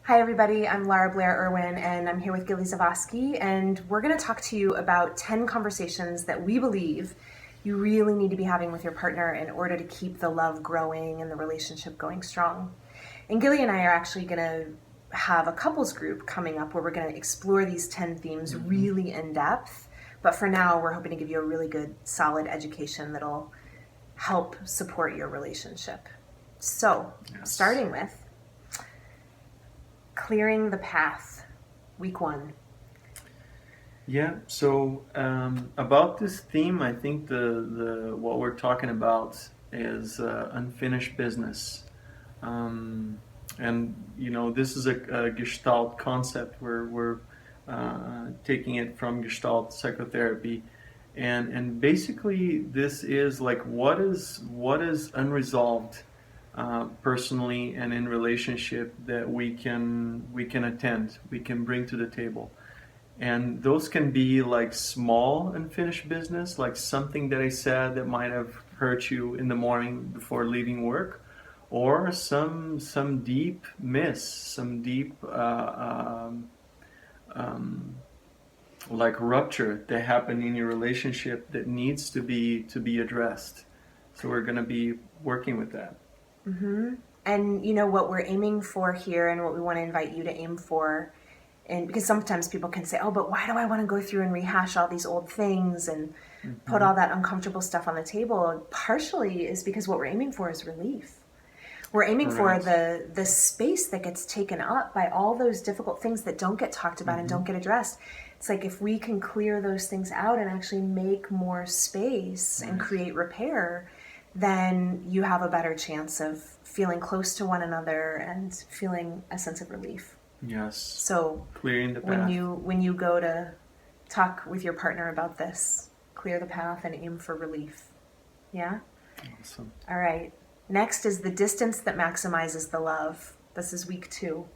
Hi, everybody. I'm Blair Irwin, and I'm here with Gilly Zavosky, and we're going to talk to you about 10 conversations that we believe you really need to be having with your partner in order to keep the love growing and the relationship going strong. And Gilly and I are actually going to have a couples group coming up where we're going to explore these 10 themes really in depth. But for now, we're hoping to give you a really good, solid education that'll help support your relationship. So, starting with clearing the path, week 1. Yeah, so about this theme, I think the what we're talking about is unfinished business. And this is a Gestalt concept where we're taking it from Gestalt psychotherapy, and basically this is like what is unresolved personally and in relationship that we can attend, we can bring to the table. And those can be like small unfinished business, like something that I said that might have hurt you in the morning before leaving work, or some deep miss, some deep um, like rupture that happened in your relationship that needs to be addressed. So we're going to be working with that. And what we're aiming for here and what we want to invite you to aim for, and because sometimes people can say, oh, but why do I want to go through and rehash all these old things and put Hmm. all that uncomfortable stuff on the table? Partially is because what we're aiming for is relief. We're aiming for Right. the space that gets taken up by all those difficult things that don't get talked about and Hmm. don't get addressed. It's like if we can clear those things out and actually make more space and Right. create repair, then you have a better chance of feeling close to one another and feeling a sense of relief. Yes. So Clearing the when path. you go to talk with your partner about this, clear the path and aim for relief. Yeah? Awesome. All right. Next is the distance that maximizes the love. This is week 2.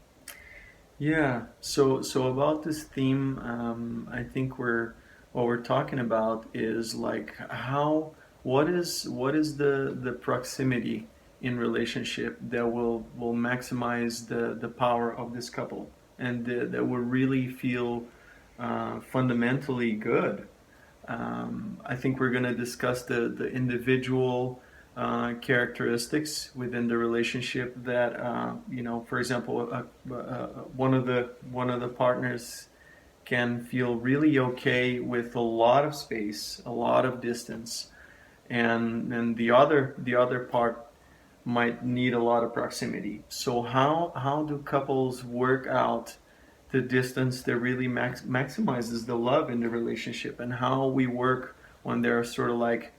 Yeah. So about this theme, I think what we're talking about is like how what is the proximity in relationship that will maximize the power of this couple, and that will really feel fundamentally good. I think we're going to discuss the individual characteristics within the relationship that for example, one of the partners can feel really okay with a lot of space, a lot of distance, and the other part might need a lot of proximity. So how do couples work out the distance that really maximizes the love in the relationship, and how we work when there are sort of like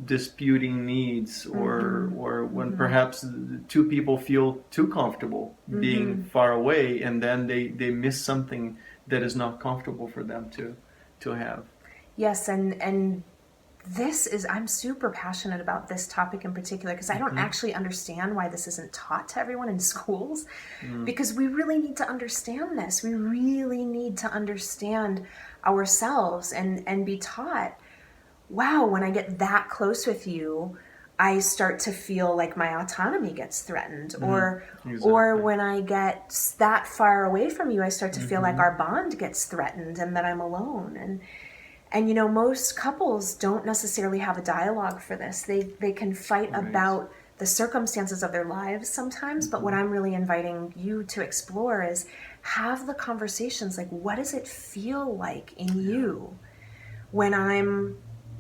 disputing needs, Mm-hmm. or when Mm-hmm. perhaps the two people feel too comfortable being Mm-hmm. far away, and then they miss something that is not comfortable for them to have. Yes, and this is, I'm super passionate about this topic in particular because I don't Hmm. actually understand why this isn't taught to everyone in schools, Mm. because we really need to understand this. We really need to understand ourselves and be taught, wow, when I get that close with you, I start to feel like my autonomy gets threatened. Mm. Or Exactly. when I get that far away from you, I start to feel like Hmm. our bond gets threatened and that I'm alone. And most couples don't necessarily have a dialogue for this. They can fight Right. about the circumstances of their lives sometimes, but what Hmm. I'm really inviting you to explore is have the conversations, like, what does it feel like in Yeah. you when I'm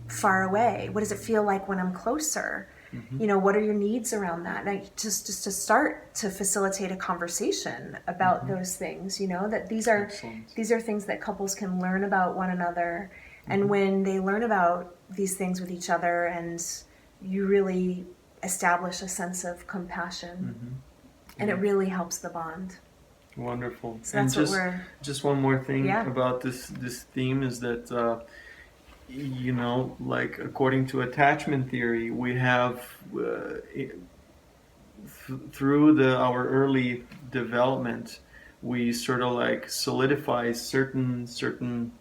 far away? What does it feel like when I'm closer? Hmm. What are your needs around that? And just to start to facilitate a conversation about Hmm. those things, that these are Excellent. things that couples can learn about one another. And Hmm. when they learn about these things with each other, and you really establish a sense of compassion, Hmm. and it Yeah. really helps the bond. Wonderful. So And that's what just we're, just one more thing yeah. about this theme is that like according to attachment theory, we have through the our early development, we sort of like solidify certain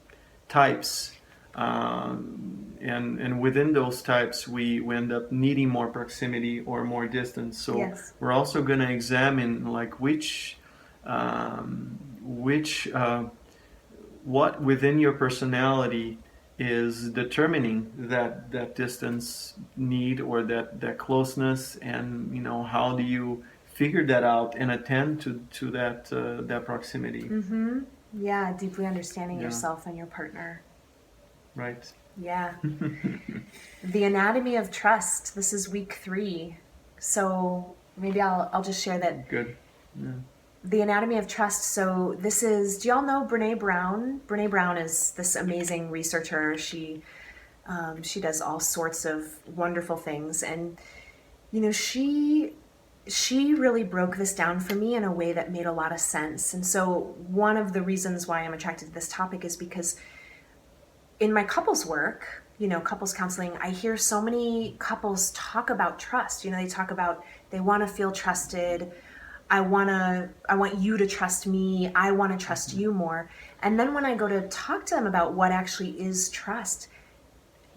types, and within those types we end up needing more proximity or more distance. So Yes. we're also going to examine like which which what within your personality is determining that distance need or that closeness, and how do you figure that out and attend to that proximity. Mm-hmm. Yeah, deeply understanding Yeah. yourself and your partner. Right. Yeah. The anatomy of trust. This is week 3. So maybe I'll just share that. Good. Yeah. The anatomy of trust. So this is, do y'all know Brene Brown? Brene Brown is this amazing researcher. She does all sorts of wonderful things, and she really broke this down for me in a way that made a lot of sense. And so one of the reasons why I'm attracted to this topic is because in my couples work, couples counseling, I hear so many couples talk about trust. They talk about they want to feel trusted. I want you to trust me. I want to trust you more. And then when I go to talk to them about what actually is trust,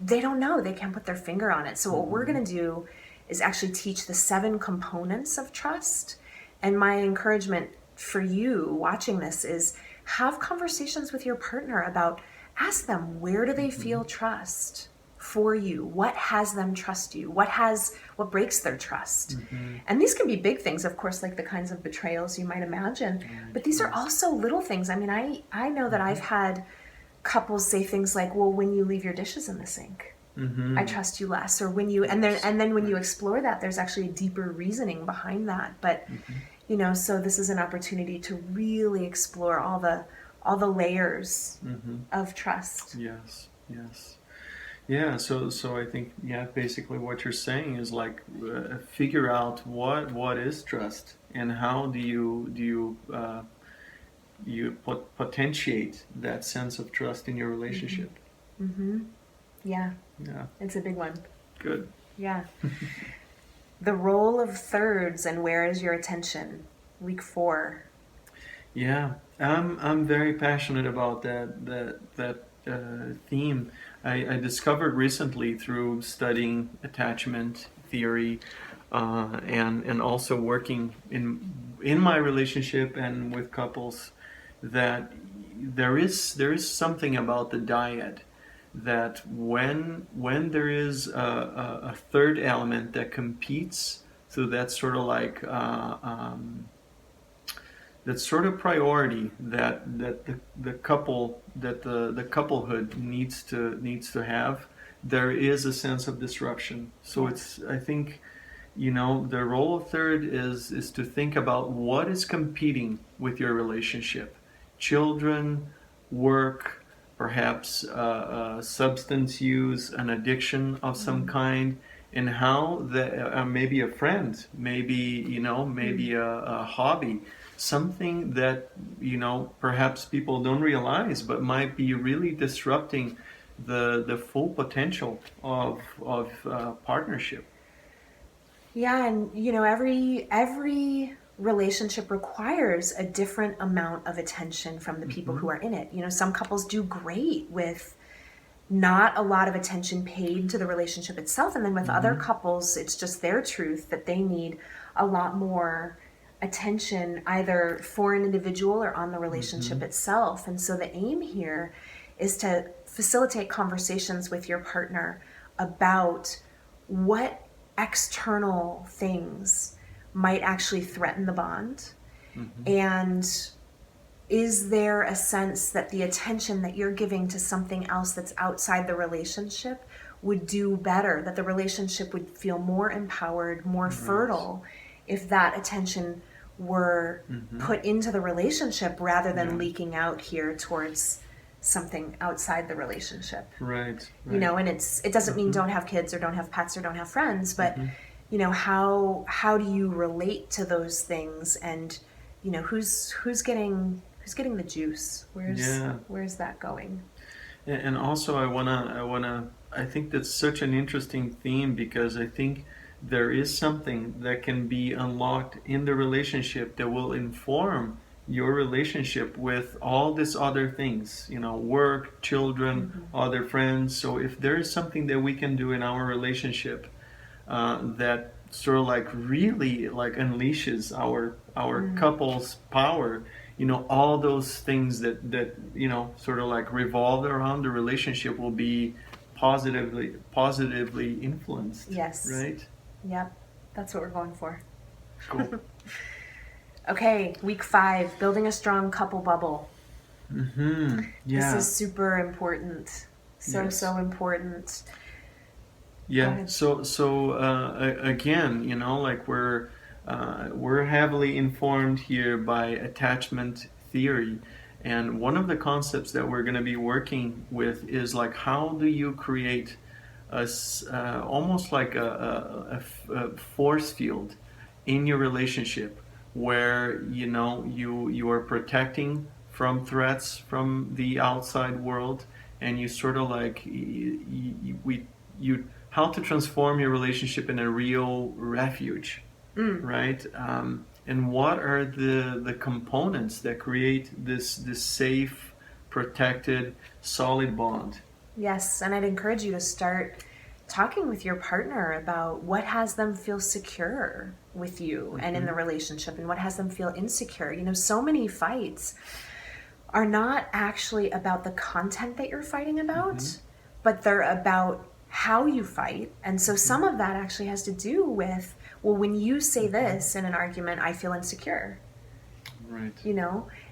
they don't know. They can't put their finger on it. So what we're going to do is actually teach the 7 components of trust. And my encouragement for you watching this is have conversations with your partner about, ask them, where do they feel trust for you? What has them trust you? What breaks their trust? And these can be big things, of course, like the kinds of betrayals you might imagine. But these are also little things. I mean, I know that I've had couples say things like, well, when you leave your dishes in the sink, I trust you less. Or when you, and then when you explore that, there's actually a deeper reasoning behind that. But, so this is an opportunity to really explore all the layers of trust. Yes. Yeah, so I think, basically what you're saying is like figure out what is trust, and how do you potentiate that sense of trust in your relationship. Yeah, Yeah, it's a big one. good. Yeah. The role of thirds and where is your attention? Week 4. Yeah, I'm very passionate about that theme. I discovered recently through studying attachment theory, and also working in my relationship and with couples, that there is something about the dyad that when there is a third element that competes, so that's sort of like that sort of priority that the couple that the couplehood needs to have, there is a sense of disruption. So it's, I think, the role of third is to think about what is competing with your relationship: children, work, perhaps substance use, an addiction of some kind, and how maybe a friend, maybe a hobby, something that perhaps people don't realize, but might be really disrupting the full potential of partnership. Yeah, and every relationship requires a different amount of attention from the people who are in it. Some couples do great with not a lot of attention paid to the relationship itself, and then with other couples, it's just their truth that they need a lot more attention, either for an individual or on the relationship itself. And so the aim here is to facilitate conversations with your partner about what external things might actually threaten the bond, and is there a sense that the attention that you're giving to something else that's outside the relationship would do better, that the relationship would feel more empowered, more fertile, if that attention were put into the relationship rather than leaking out here towards something outside the relationship. Right. And it doesn't mean don't have kids or don't have pets or don't have friends, but how do you relate to those things, and who's getting the juice? Where's that going? And also I think that's such an interesting theme, because I think there is something that can be unlocked in the relationship that will inform your relationship with all these other things, work, children, other friends. So if there is something that we can do in our relationship that sort of like really like unleashes our couple's power, all those things that sort of like revolve around the relationship will be positively influenced. Yes. Right? Yep. That's what we're going for. Cool. Okay, week 5, building a strong couple bubble. Mm-hmm. This Yeah. is super important. Yes. So important. Yeah. Again, like we're heavily informed here by attachment theory, and one of the concepts that we're going to be working with is like how do you create almost like a force field in your relationship where you are protecting from threats from the outside world, and you sort of like you how to transform your relationship in a real refuge, right? And what are the components that create this safe, protected, solid bond? Yes, and I'd encourage you to start talking with your partner about what has them feel secure with you and in the relationship, and what has them feel insecure. So many fights are not actually about the content that you're fighting about, but they're about how you fight. And so some of that actually has to do with, well, when you say this in an argument, I feel insecure. Right.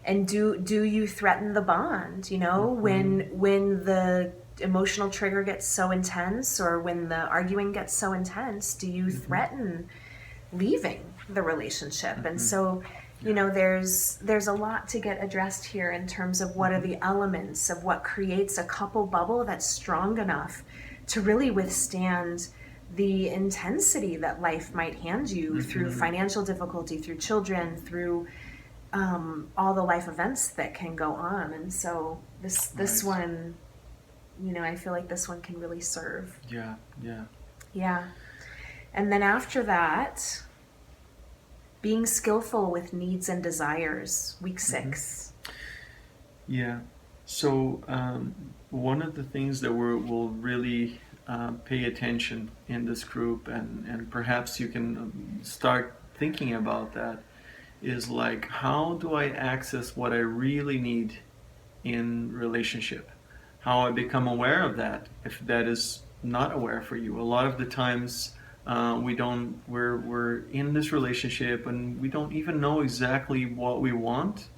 And do you threaten the bond? When the emotional trigger gets so intense, or when the arguing gets so intense, do you threaten leaving the relationship? And so there's a lot to get addressed here in terms of what are the elements of what creates a couple bubble that's strong enough to really withstand the intensity that life might hand you through financial difficulty, through children, through all the life events that can go on. And so this one, I feel like this one can really serve. Yeah. And then after that, being skillful with needs and desires, week 6. Yeah. So one of the things that we'll really pay attention in this group, and perhaps you can start thinking about that, is like, how do I access what I really need in relationship? How I become aware of that, if that is not aware for you. A lot of the times we're in this relationship and we don't even know exactly what we want.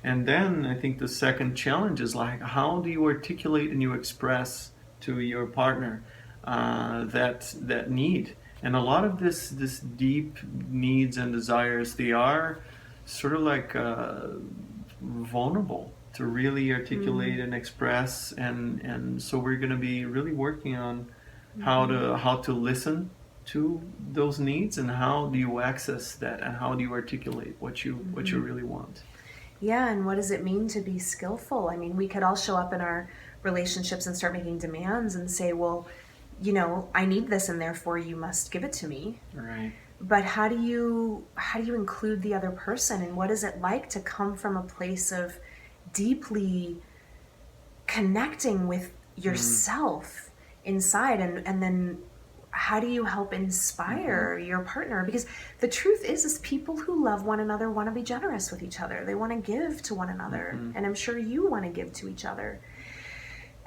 And then I think the second challenge is like, how do you articulate and you express to your partner that need? And a lot of this deep needs and desires, they are sort of like vulnerable to really articulate and express, and so we're going to be really working on how to listen to those needs, and how do you access that, and how do you articulate what you really want. Yeah, and what does it mean to be skillful? I mean, we could all show up in our relationships and start making demands and say, well, I need this and therefore you must give it to me. Right. But how do you include the other person, and what is it like to come from a place of deeply connecting with yourself inside, and then how do you help inspire your partner? Because the truth is people who love one another want to be generous with each other. They want to give to one another, and I'm sure you want to give to each other.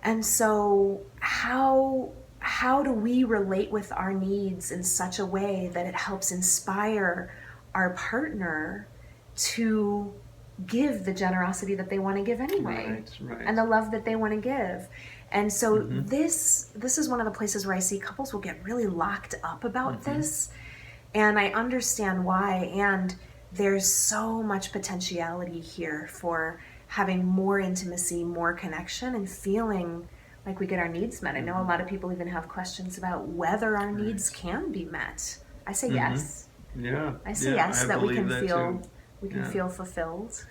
And so how do we relate with our needs in such a way that it helps inspire our partner to give the generosity that they want to give anyway, right. and the love that they want to give? And so this is one of the places where I see couples will get really locked up about this, and I understand why. And there's so much potentiality here for having more intimacy, more connection, and feeling like we get our needs met. I know a lot of people even have questions about whether our needs can be met. I say yes. Yeah. I say yes, that we can too. feel fulfilled.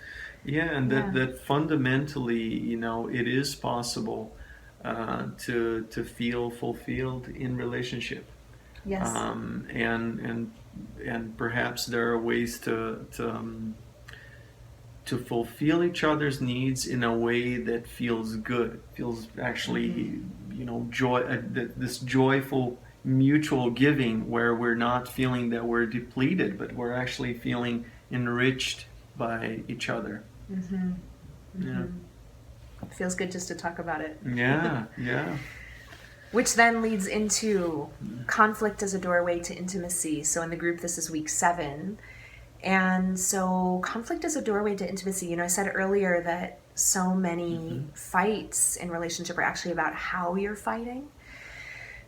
Yeah, and that fundamentally, it is possible to feel fulfilled in relationship. Yes. And perhaps there are ways to fulfill each other's needs in a way that feels good, feels actually, joy, this joyful mutual giving where we're not feeling that we're depleted, but we're actually feeling enriched by each other. Mm-hmm. Yeah. Mm-hmm. It feels good just to talk about it. Yeah, yeah. Which then leads into conflict as a doorway to intimacy. So in the group, this is week 7. And so conflict is a doorway to intimacy. You know, I said earlier that so many fights in relationship are actually about how you're fighting.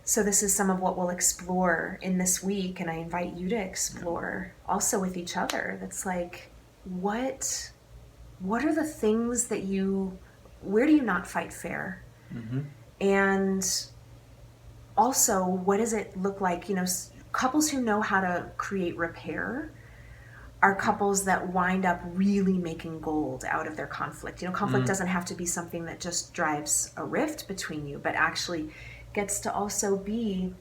So this is some of what we'll explore in this week, and I invite you to explore also with each other. That's like, what are the things that where do you not fight fair? Mm-hmm. And also, what does it look like? You know, couples who know how to create repair are couples that wind up really making gold out of their conflict. You know, conflict doesn't have to be something that just drives a rift between you, but actually gets to also be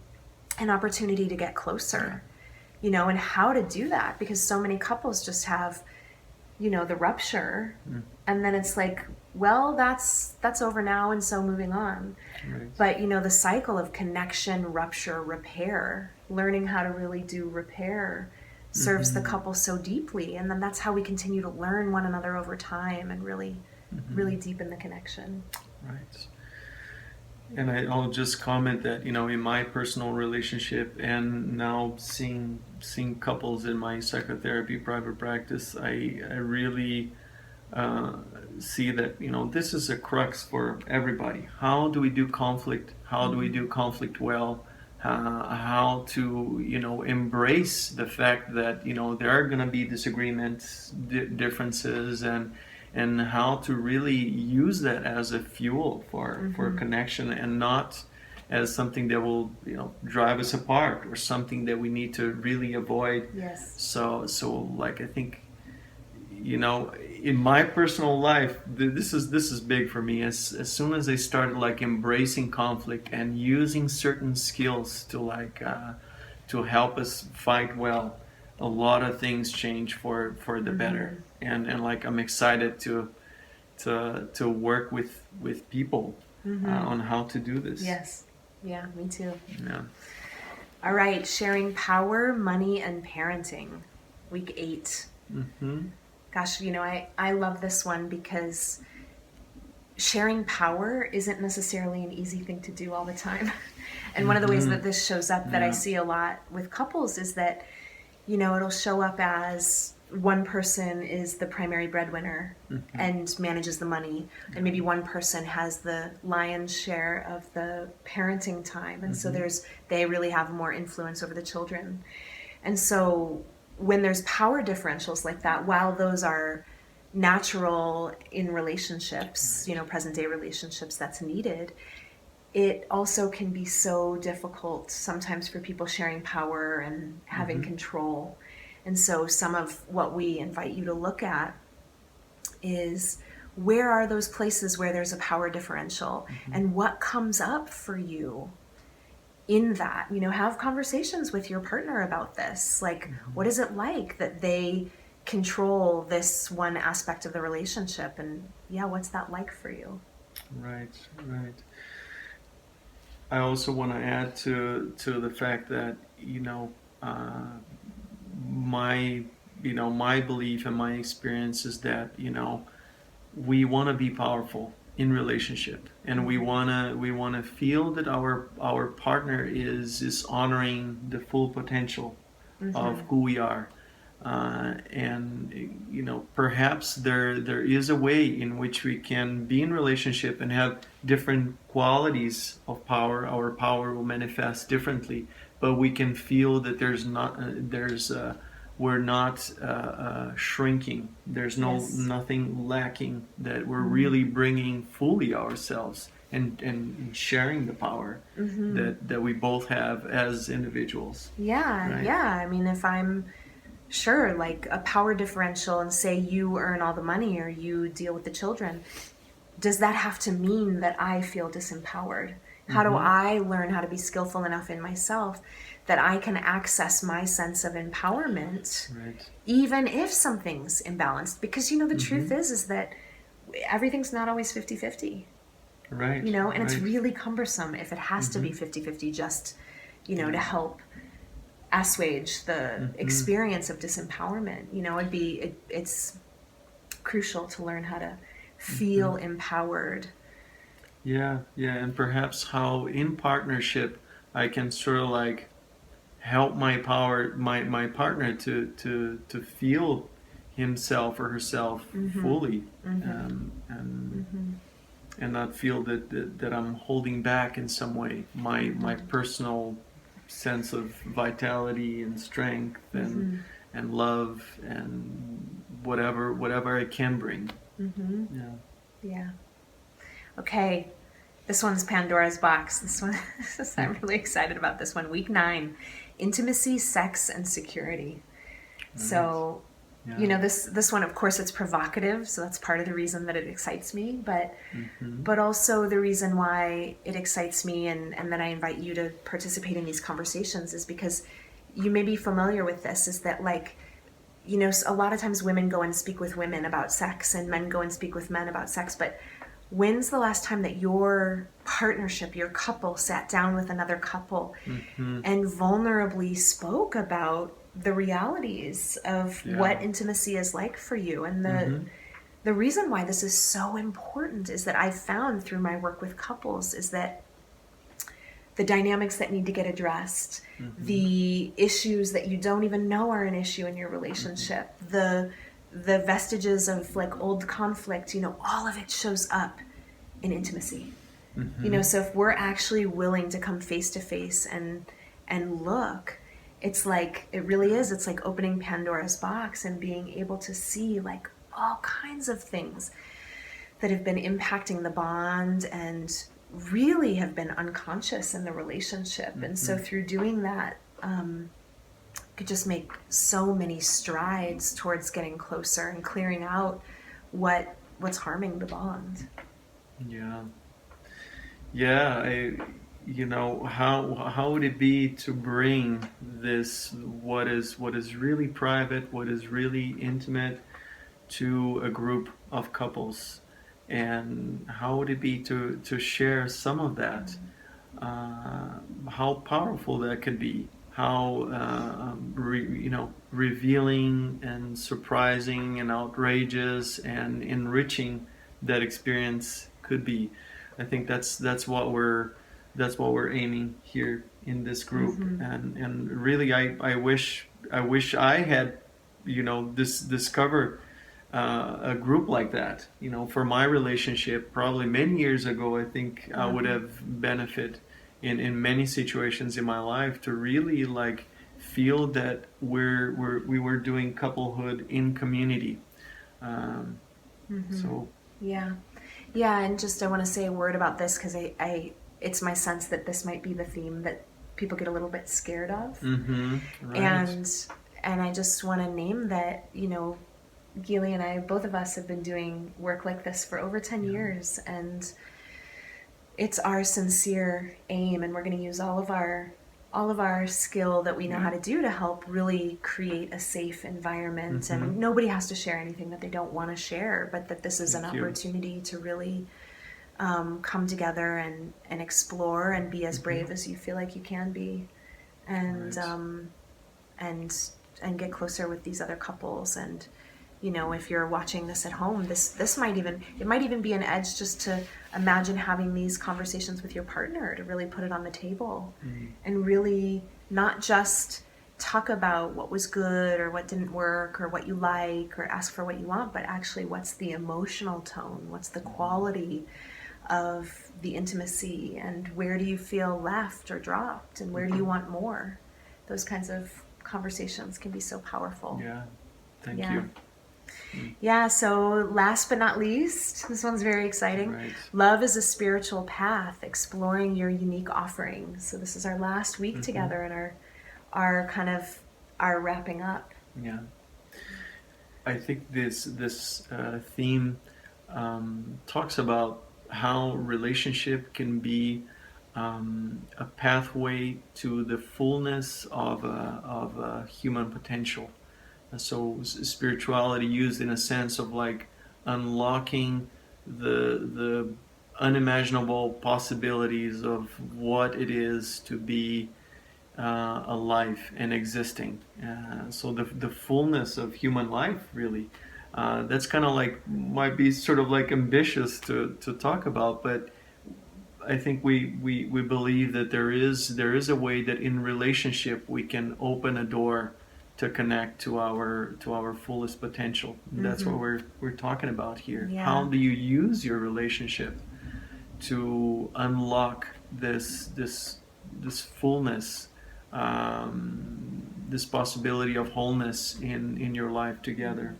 an opportunity to get closer, you know, and how to do that, because so many couples just have, you know, the rupture, and then it's like, well, that's over now, and so moving on. Right. But, you know, the cycle of connection, rupture, repair, learning how to really do repair serves the couple so deeply, and then that's how we continue to learn one another over time and really deepen the connection. Right. And I'll just comment that, you know, in my personal relationship and now seeing couples in my psychotherapy private practice, I really see that, you know, this is a crux for everybody. How do we do conflict? How do we do conflict well? How to, you know, embrace the fact that, you know, there are going to be disagreements, differences, and how to really use that as a fuel for connection, and not as something that will, you know, drive us apart or something that we need to really avoid. Yes. So like, I think, you know, in my personal life, this is big for me. As soon as I started like embracing conflict and using certain skills to like to help us fight well, a lot of things change for the better. And like, I'm excited to work with people on how to do this. Yes. Yeah, me too. Yeah. All right, sharing power, money, and parenting, week 8. Gosh, you know, I love this one because sharing power isn't necessarily an easy thing to do all the time. And one of the ways that this shows up that I see a lot with couples is that, you know, it'll show up as one person is the primary breadwinner and manages the money, and maybe one person has the lion's share of the parenting time, and so they really have more influence over the children. And so when there's power differentials like that, while those are natural in relationships, you know, present day relationships, that's needed, it also can be so difficult sometimes for people sharing power and having control. And so some of what we invite you to look at is, where are those places where there's a power differential, and what comes up for you in that? You know, have conversations with your partner about this. Like, what is it like that they control this one aspect of the relationship? And what's that like for you? Right. I also want to add to the fact that, you know, my belief and my experience is that, you know, we want to be powerful in relationship, and we want to feel that our partner is honoring the full potential of who we are, and, you know, perhaps there is a way in which we can be in relationship and have different qualities of power. Our power will manifest differently, but we can feel that we're not shrinking. There's nothing lacking, that we're really bringing fully ourselves and sharing the power that we both have as individuals. Right? I mean, if I'm sure, like, a power differential, and say you earn all the money or you deal with the children, does that have to mean that I feel disempowered? How do I learn how to be skillful enough in myself that I can access my sense of empowerment, even if something's imbalanced? Because, you know, the truth is that everything's not always 50-50. Right. You know, and it's really cumbersome if it has to be 50-50, to help assuage the experience of disempowerment. It's crucial to learn how to feel empowered. Yeah, and perhaps how in partnership I can sort of like help my partner to feel himself or herself fully, and not feel that I'm holding back in some way my personal sense of vitality and strength and love and whatever I can bring. Yeah. Okay. This one's Pandora's box. I'm really excited about this one. Week 9, intimacy, sex, and security. Nice. So, this one, of course, it's provocative. So that's part of the reason that it excites me. But also the reason why it excites me and then I invite you to participate in these conversations is because you may be familiar with this, is that a lot of times women go and speak with women about sex and men go and speak with men about sex, but when's the last time that your partnership, your couple, sat down with another couple and vulnerably spoke about the realities of what intimacy is like for you? And the reason why this is so important is that I've found through my work with couples is that the dynamics that need to get addressed, the issues that you don't even know are an issue in your relationship, the vestiges of old conflict, all of it shows up in intimacy. So if we're actually willing to come face to face and look, it's it's like opening Pandora's box and being able to see all kinds of things that have been impacting the bond and really have been unconscious in the relationship. And so through doing that, could just make so many strides towards getting closer and clearing out what's harming the bond. How would it be to bring this what is really private, what is really intimate, to a group of couples, and how would it be to share some of that? How powerful that could be, how revealing and surprising and outrageous and enriching that experience could be. I think that's what we're aiming here in this group. And really I wish I had discovered a group like that, for my relationship probably many years ago. I think I would have benefit in many situations in my life to really feel that we were doing couplehood in community. So and just I want to say a word about this because I it's my sense that this might be the theme that people get a little bit scared of. Right. And I just want to name that Gili and I, both of us, have been doing work like this for over 10 years, and it's our sincere aim, and we're going to use all of our skill that we know how to do to help really create a safe environment. And nobody has to share anything that they don't want to share, but that this is an opportunity to really come together and explore and be as brave as you feel like you can be, and get closer with these other couples. And if you're watching this at home, this might even be an edge just to imagine having these conversations with your partner, to really put it on the table and really not just talk about what was good or what didn't work or what you like or ask for what you want, but actually what's the emotional tone, what's the quality of the intimacy, and where do you feel left or dropped, and where do you want more? Those kinds of conversations can be so powerful. Thank you. Yeah, so last but not least, this one's very exciting. Right. Love is a spiritual path, exploring your unique offerings. So this is our last week together and our wrapping up. Yeah. I think this theme talks about how relationship can be a pathway to the fullness of a human potential. So spirituality used in a sense of unlocking the unimaginable possibilities of what it is to be a life and existing. So the fullness of human life, really. That's kind of like, might be sort of like ambitious to talk about, but I think we believe that there is a way that in relationship we can open a door to connect to our fullest potential. That's what we're talking about here. Yeah. How do you use your relationship to unlock this fullness, this possibility of wholeness in your life together?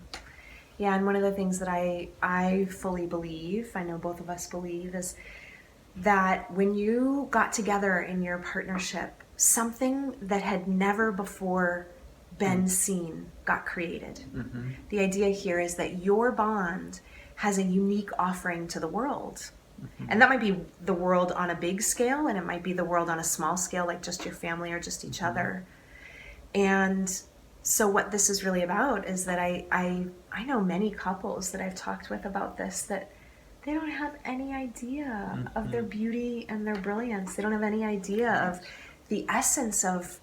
Yeah, and one of the things that I fully believe, I know both of us believe, is that when you got together in your partnership, something that had never before been seen got created. Mm-hmm. The idea here is that your bond has a unique offering to the world. And that might be the world on a big scale, and it might be the world on a small scale, like just your family or just each other. And so what this is really about is that I know many couples that I've talked with about this, that they don't have any idea of their beauty and their brilliance. They don't have any idea of the essence of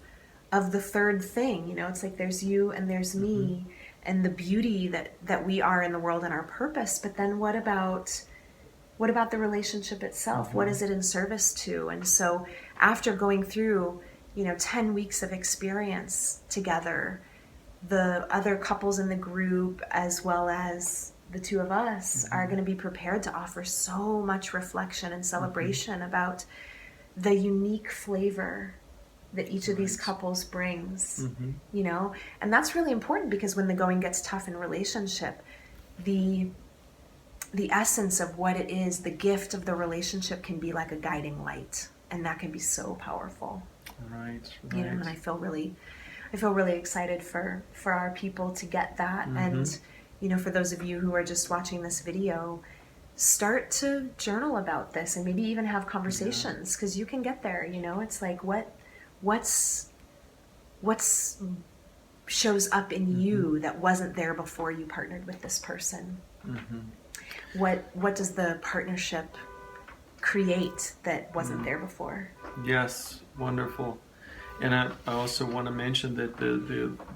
the third thing. You know, it's like there's you and there's me, and the beauty that we are in the world and our purpose. But then what about the relationship itself? What is it in service to? And so after going through, 10 weeks of experience together, the other couples in the group, as well as the two of us, are going to be prepared to offer so much reflection and celebration about the unique flavor that each of these couples brings, and that's really important, because when the going gets tough in relationship, the essence of what it is, the gift of the relationship, can be like a guiding light, and that can be so powerful. Right. And I feel really excited for our people to get that. And for those of you who are just watching this video, start to journal about this and maybe even have conversations, because you can get there. It's like what's shows up in you that wasn't there before you partnered with this person. What does the partnership create that wasn't there before? Yes, wonderful. And I also want to mention that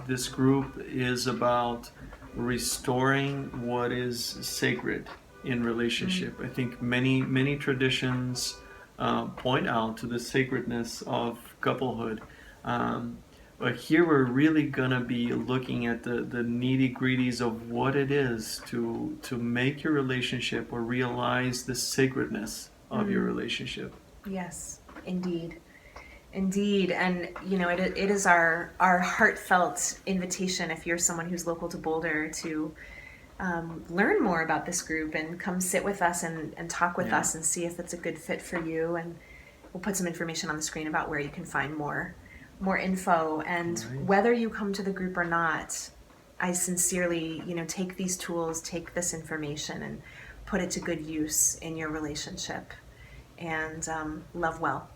this group is about restoring what is sacred in relationship. I think many traditions point out to the sacredness of couplehood. But here we're really going to be looking at the nitty-gritties of what it is to make your relationship, or realize the sacredness of your relationship. Yes, indeed. And it is our heartfelt invitation, if you're someone who's local to Boulder, to learn more about this group and come sit with us and talk with us and see if it's a good fit for you. And we'll put some information on the screen about where you can find more info. And whether you come to the group or not, I sincerely, take these tools, take this information, and put it to good use in your relationship. And love well.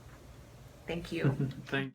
Thank you. Thank